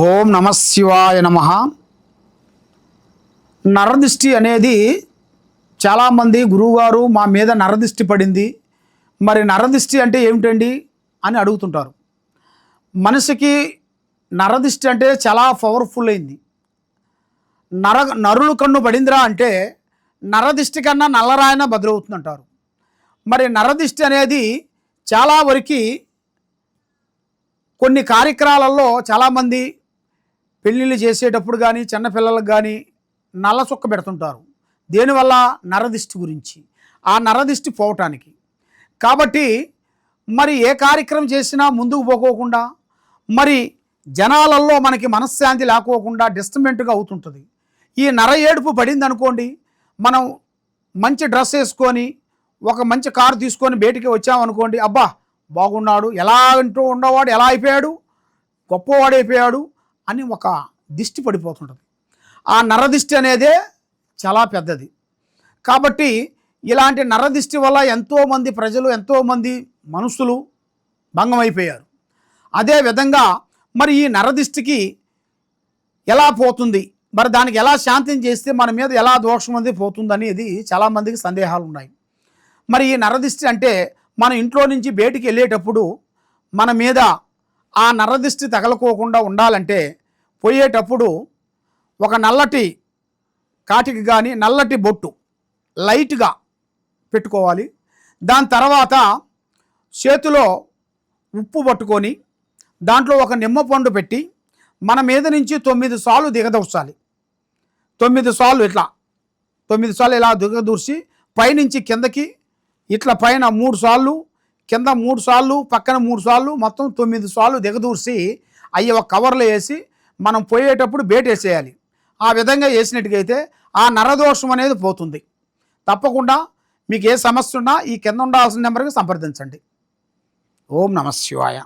ఓం నమ శివాయ నమ. నరదిష్టి అనేది చాలామంది గురువుగారు మా మీద నరదిష్టి పడింది, మరి నరదిష్టి అంటే ఏమిటండి అని అడుగుతుంటారు. మనిషికి నరదిష్టి అంటే చాలా పవర్ఫుల్ అయింది. నరులు కన్ను పడిందిరా అంటే నరదిష్టి కన్నా నల్లరాయన బదులవుతుందంటారు. మరి నరదిష్టి అనేది చాలా వరకు కొన్ని కార్యక్రమాలలో చాలామంది పెళ్ళిళ్ళు చేసేటప్పుడు కానీ చిన్నపిల్లలకు కానీ నల్ల చుక్క పెడుతుంటారు. దేనివల్ల? నరదిష్టి గురించి, ఆ నరదిష్టి పోవటానికి. కాబట్టి మరి ఏ కార్యక్రమం చేసినా ముందుకు పోకోకుండా, మరి జనాలలో మనకి మనశ్శాంతి లేకోకుండా డిస్టర్బెంట్గా అవుతుంటుంది. ఈ నర ఏడుపు పడింది అనుకోండి, మనం మంచి డ్రెస్ వేసుకొని ఒక మంచి కారు తీసుకొని బయటికి వచ్చామనుకోండి, అబ్బా బాగున్నాడు, ఎలా అంటూ ఉన్నవాడు ఎలా అయిపోయాడు, గొప్పవాడైపోయాడు అని ఒక దిష్టి పడిపోతుంటుంది. ఆ నరదిష్టి అనేదే చాలా పెద్దది. కాబట్టి ఇలాంటి నరదిష్టి వల్ల ఎంతోమంది ప్రజలు, ఎంతోమంది మనుషులు భంగమైపోయారు. అదేవిధంగా మరి ఈ నరదిష్టికి ఎలా పోతుంది, మరి దానికి ఎలా శాంతం చేస్తే మన మీద ఎలా దోషం అనేది పోతుంది అనేది చాలామందికి సందేహాలు ఉన్నాయి. మరి ఈ నరదిష్టి అంటే మన ఇంట్లో నుంచి బయటికి వెళ్ళేటప్పుడు మన మీద ఆ నరదిష్టి తగలకోకుండా ఉండాలంటే పోయేటప్పుడు ఒక నల్లటి కాటికి కానీ నల్లటి బొట్టు లైట్గా పెట్టుకోవాలి. దాని తర్వాత చేతిలో ఉప్పు పట్టుకొని దాంట్లో ఒక నిమ్మపండు పెట్టి మన మీద నుంచి 9 సార్లు దిగదూర్చాలి. 9 సార్లు ఇట్లా 9 సార్లు ఇలా దిగదూర్చి పైనుంచి కిందకి ఇట్లా పైన 3 సార్లు, కింద 3 సార్లు, పక్కన 3 సార్లు, మొత్తం 9 సార్లు దిగదూర్చి అవి ఒక కవర్లో వేసి మనం పోయేటప్పుడు బేటేసేయాలి. ఆ విధంగా వేసినట్టుగైతే ఆ నరదోషం అనేది పోతుంది. తప్పకుండా మీకు ఏ సమస్య ఉన్నా ఈ కింద ఉండాల్సిన నెంబర్కి సంప్రదించండి. ఓం నమ శివాయ.